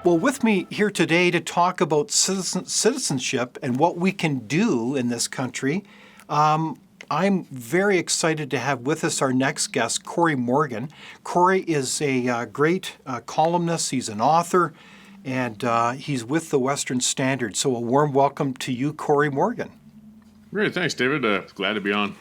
Well, with me here today to talk about citizenship and what we can do in this country, I'm very excited to have with us our next guest, Cory Morgan. Cory is a great columnist. He's an author, and he's with the Western Standard. So a warm welcome to you, Cory Morgan. Great, thanks, David. Glad to be on.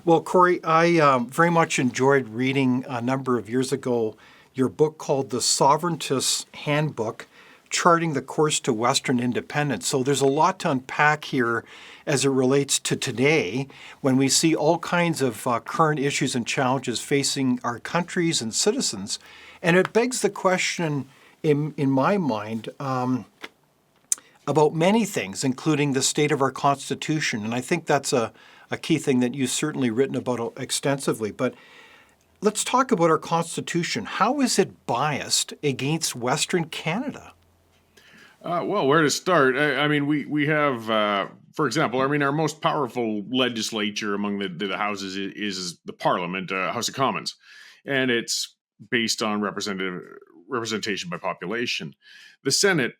Well, Cory, I very much enjoyed reading a number of years ago your book called The Sovereigntist Handbook, Charting the Course to Western Independence. So there's a lot to unpack here as it relates to today when we see all kinds of current issues and challenges facing our countries and citizens. And it begs the question in my mind about many things, including the state of our Constitution. And I think that's a key thing that you've certainly written about extensively. But let's talk about our Constitution. How is it biased against Western Canada? Well, where to start? I mean, we have, for example, our most powerful legislature among the houses is the Parliament, House of Commons, and it's based on representation by population. The Senate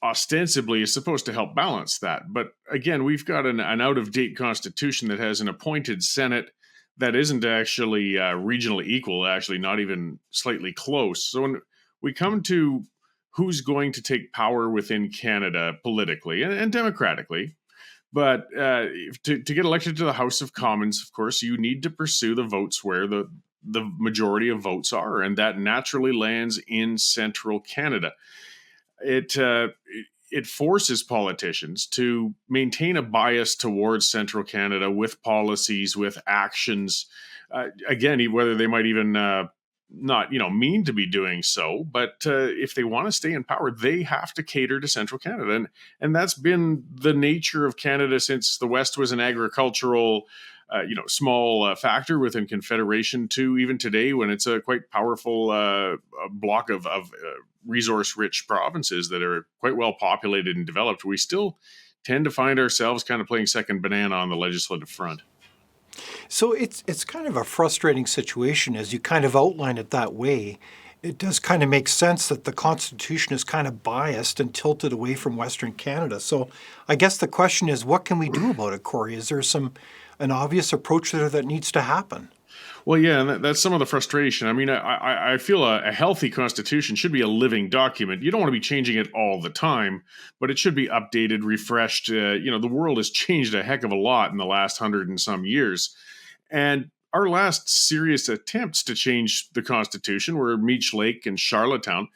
ostensibly is supposed to help balance that, but again, we've got an out-of-date constitution that has an appointed Senate that isn't actually regionally equal, actually not even slightly close. So when we come to who's going to take power within Canada politically and democratically, but to get elected to the House of Commons, of course, you need to pursue the votes where the majority of votes are, and that naturally lands in central Canada. It forces politicians to maintain a bias towards central Canada with policies, with actions. Again, whether they might even not, mean to be doing so, but if they want to stay in power, they have to cater to central Canada, and that's been the nature of Canada since the West was an agricultural, small factor within Confederation to even today, when it's a quite powerful block of resource-rich provinces that are quite well populated and developed. We still tend to find ourselves kind of playing second banana on the legislative front. So it's kind of a frustrating situation as you kind of outline it that way. It does kind of make sense that the Constitution is kind of biased and tilted away from Western Canada. So I guess the question is, what can we do about it, Cory? Is there an obvious approach there that needs to happen? Well, yeah, and that's some of the frustration. I mean, I feel a healthy constitution should be a living document. You don't want to be changing it all the time, but it should be updated, refreshed. The world has changed a heck of a lot in the last 100 and some years. And our last serious attempts to change the Constitution were Meech Lake and Charlottetown.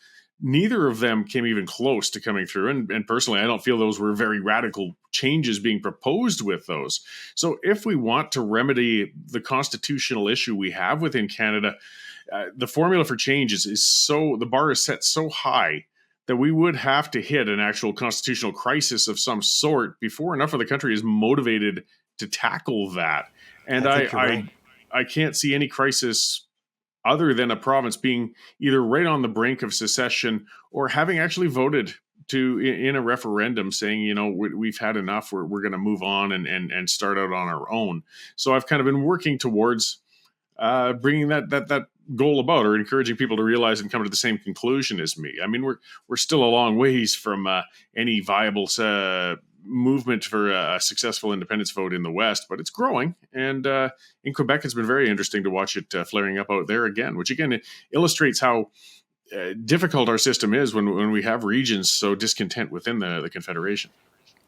Neither of them came even close to coming through. And personally, I don't feel those were very radical changes being proposed with those. So if we want to remedy the constitutional issue we have within Canada, the formula for change the bar is set so high that we would have to hit an actual constitutional crisis of some sort before enough of the country is motivated to tackle that. And I can't see any crisis other than a province being either right on the brink of secession or having actually voted in a referendum saying, we've had enough, we're going to move on and start out on our own. So I've kind of been working towards bringing that goal about, or encouraging people to realize and come to the same conclusion as me. I mean, we're still a long ways from any viable movement for a successful independence vote in the West, but it's growing. And in Quebec, it's been very interesting to watch it flaring up out there again, which again illustrates how difficult our system is when we have regions so discontent within the Confederation.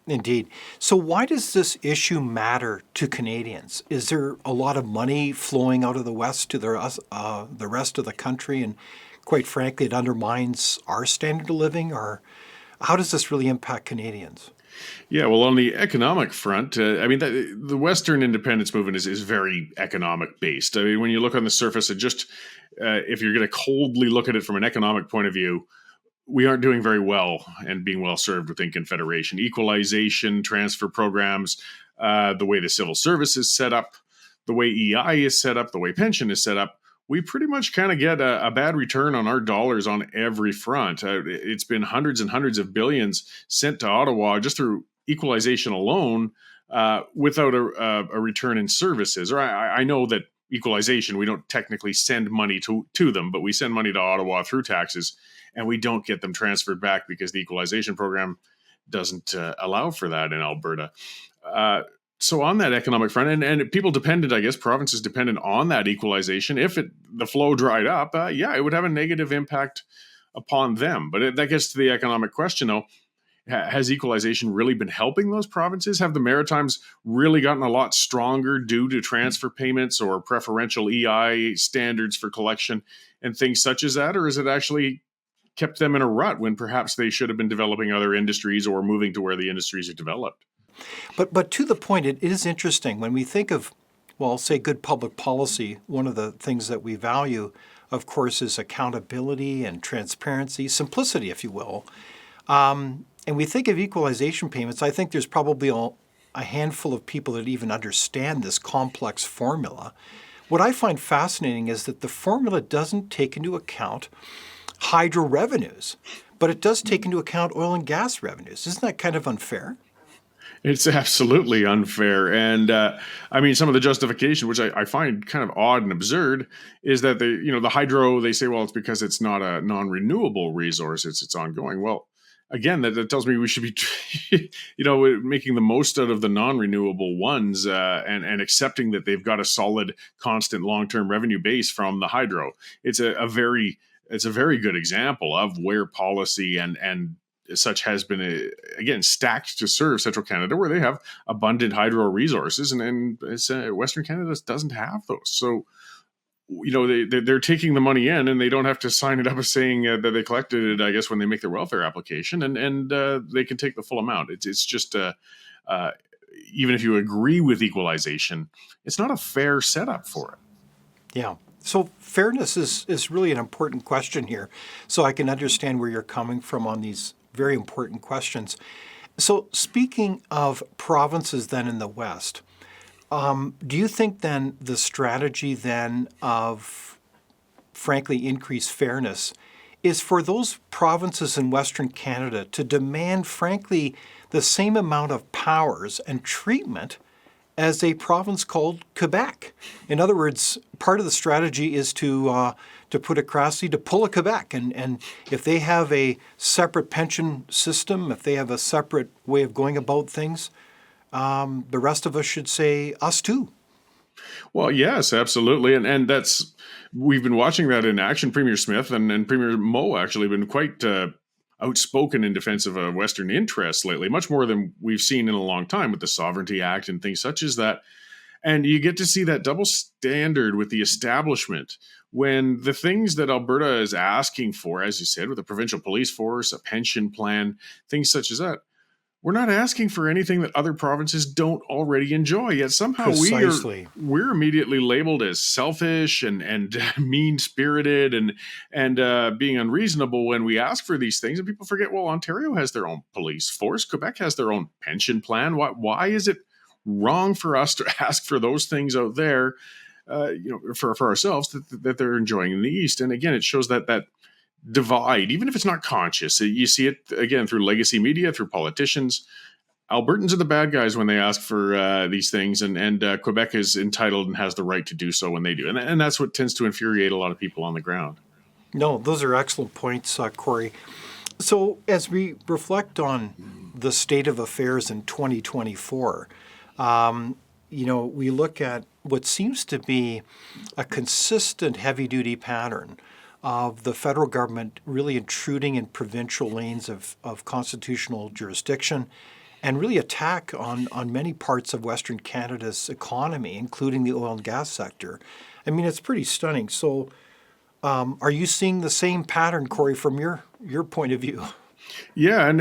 Indeed. So why does this issue matter to Canadians? Is there a lot of money flowing out of the West to the rest of the country? And quite frankly, it undermines our standard of living? Or how does this really impact Canadians? Yeah, well, on the economic front, the Western independence movement is very economic based. I mean, when you look on the surface, if you're going to coldly look at it from an economic point of view, we aren't doing very well and being well served within Confederation. Equalization, transfer programs, the way the civil service is set up, the way EI is set up, the way pension is set up, we pretty much kind of get a bad return on our dollars on every front. It's been hundreds and hundreds of billions sent to Ottawa just through equalization alone without a return in services. Or I know that equalization. We don't technically send money to them, but we send money to Ottawa through taxes, and we don't get them transferred back because the equalization program doesn't allow for that in Alberta. So on that economic front, and people dependent, I guess, provinces dependent on that equalization. If the flow dried up, it would have a negative impact upon them. But that gets to the economic question, though. Has equalization really been helping those provinces? Have the Maritimes really gotten a lot stronger due to transfer payments or preferential EI standards for collection and things such as that? Or has it actually kept them in a rut when perhaps they should have been developing other industries or moving to where the industries are developed? But to the point, it is interesting when we think of, well, say good public policy. One of the things that we value, of course, is accountability and transparency, simplicity, if you will. And we think of equalization payments. I think there's probably a handful of people that even understand this complex formula. What I find fascinating is that the formula doesn't take into account hydro revenues, but it does take into account oil and gas revenues. Isn't that kind of unfair? It's absolutely unfair. And some of the justification, which I find kind of odd and absurd, is that the hydro, they say, well, it's because it's not a non-renewable resource. It's ongoing. Well, again, that tells me we should be, making the most out of the non-renewable ones and accepting that they've got a solid, constant, long-term revenue base from the hydro. It's a very good example of where policy and such has been again stacked to serve central Canada, where they have abundant hydro resources, and Western Canada doesn't have those. So they're taking the money in, and they don't have to sign it up as saying that they collected it, I guess, when they make their welfare application, and they can take the full amount. It's just even if you agree with equalization, it's not a fair setup for it. Yeah. So fairness is really an important question here. So I can understand where you're coming from on these very important questions. So speaking of provinces then in the West, do you think then the strategy then of, frankly, increased fairness is for those provinces in Western Canada to demand, frankly, the same amount of powers and treatment as a province called Quebec? In other words, part of the strategy is to put it crassly, to pull a Quebec. And if they have a separate pension system, if they have a separate way of going about things, the rest of us should say, us too. Well, yes, absolutely. And we've been watching that in action. Premier Smith and Premier Moe actually been quite outspoken in defense of Western interests lately, much more than we've seen in a long time with the Sovereignty Act and things such as that. And you get to see that double standard with the establishment when the things that Alberta is asking for, as you said, with a provincial police force, a pension plan, things such as that, we're not asking for anything that other provinces don't already enjoy. Yet somehow Precisely. we're immediately labeled as selfish and mean-spirited and being unreasonable when we ask for these things. And people forget, well, Ontario has their own police force. Quebec has their own pension plan. Why is it wrong for us to ask for those things out there, for ourselves that they're enjoying in the East? And again, it shows that divide, even if it's not conscious. You see it again through legacy media, through politicians. Albertans are the bad guys when they ask for these things, and Quebec is entitled and has the right to do so when they do. And that's what tends to infuriate a lot of people on the ground. No, those are excellent points, Cory. So as we reflect on the state of affairs in 2024, we look at what seems to be a consistent heavy-duty pattern of the federal government really intruding in provincial lanes of constitutional jurisdiction and really attack on many parts of Western Canada's economy, including the oil and gas sector. I mean, it's pretty stunning. So are you seeing the same pattern, Cory, from your point of view? Yeah, and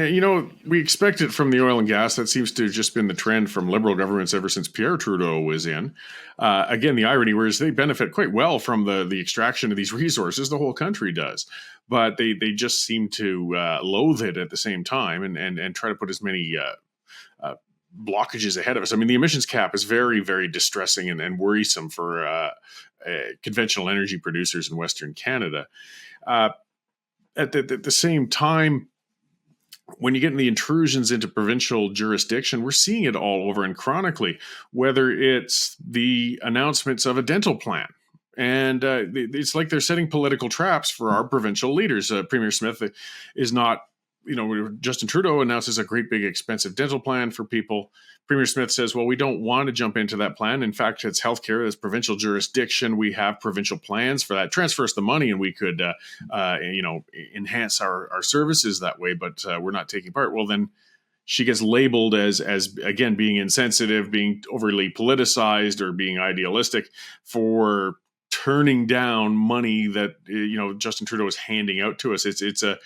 we expect it from the oil and gas. That seems to have just been the trend from Liberal governments ever since Pierre Trudeau was in. Again, the irony, whereas they benefit quite well from the extraction of these resources, the whole country does. But they just seem to loathe it at the same time and try to put as many blockages ahead of us. I mean, the emissions cap is very, very distressing and worrisome for conventional energy producers in Western Canada. At the same time, when you get in the intrusions into provincial jurisdiction, we're seeing it all over and chronically, whether it's the announcements of a dental plan. And it's like they're setting political traps for our provincial leaders. Premier Smith is not, Justin Trudeau announces a great big expensive dental plan for people. Premier Smith says, well, we don't want to jump into that plan. In fact, it's healthcare, it's provincial jurisdiction. We have provincial plans for that. Transfer us the money and we could, enhance our services that way, but we're not taking part. Well, then she gets labeled as again, being insensitive, being overly politicized, or being idealistic for turning down money that, Justin Trudeau is handing out to us. It's a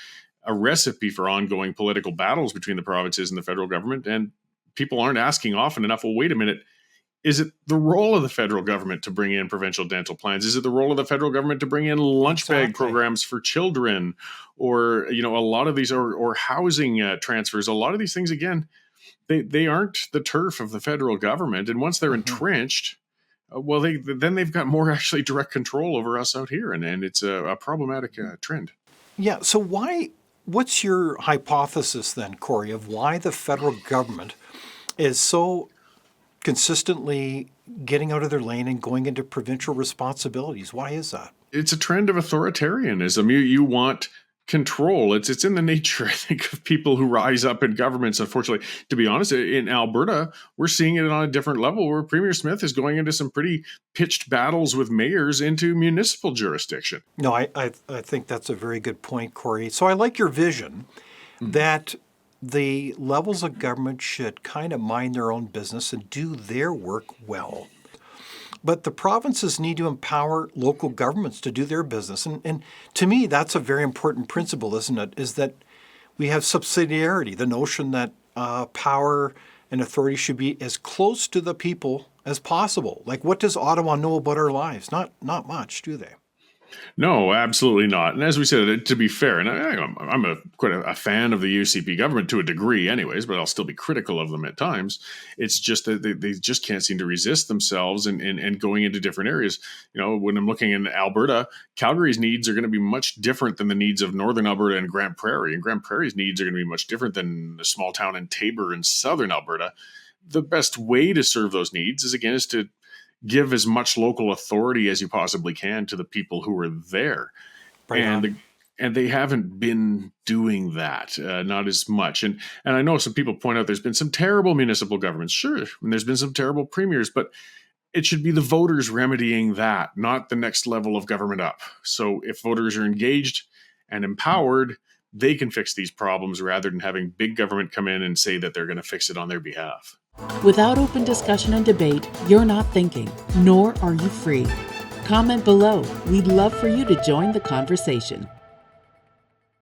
recipe for ongoing political battles between the provinces and the federal government. And people aren't asking often enough, well, wait a minute, is it the role of the federal government to bring in provincial dental plans? Is it the role of the federal government to bring in lunch bag programs for children? Or, a lot of these, or housing transfers, a lot of these things, again, they aren't the turf of the federal government. And once they're entrenched, well, then they've got more actually direct control over us out here. And it's a problematic trend. Yeah. So what's your hypothesis then, Cory, of why the federal government is so consistently getting out of their lane and going into provincial responsibilities? Why is that? It's a trend of authoritarianism. You want control. It's in the nature, I think, of people who rise up in governments. Unfortunately, to be honest, in Alberta, we're seeing it on a different level where Premier Smith is going into some pretty pitched battles with mayors into municipal jurisdiction. No, I think that's a very good point, Cory. So I like your vision that the levels of government should kind of mind their own business and do their work well. But the provinces need to empower local governments to do their business. And to me, that's a very important principle, isn't it? Is that we have subsidiarity, the notion that power and authority should be as close to the people as possible. Like, what does Ottawa know about our lives? Not much, do they? No, absolutely not. And as we said, to be fair, and I'm quite a fan of the UCP government to a degree anyways, but I'll still be critical of them at times. It's just that they just can't seem to resist themselves and going into different areas. When I'm looking in Alberta, Calgary's needs are going to be much different than the needs of Northern Alberta and Grand Prairie. And Grand Prairie's needs are going to be much different than the small town in Tabor in Southern Alberta. The best way to serve those needs is to give as much local authority as you possibly can to the people who are there. Right. And they haven't been doing that, not as much. And I know some people point out there's been some terrible municipal governments. Sure, and there's been some terrible premiers, but it should be the voters remedying that, not the next level of government up. So if voters are engaged and empowered, they can fix these problems rather than having big government come in and say that they're going to fix it on their behalf. Without open discussion and debate, you're not thinking, nor are you free. Comment below. We'd love for you to join the conversation.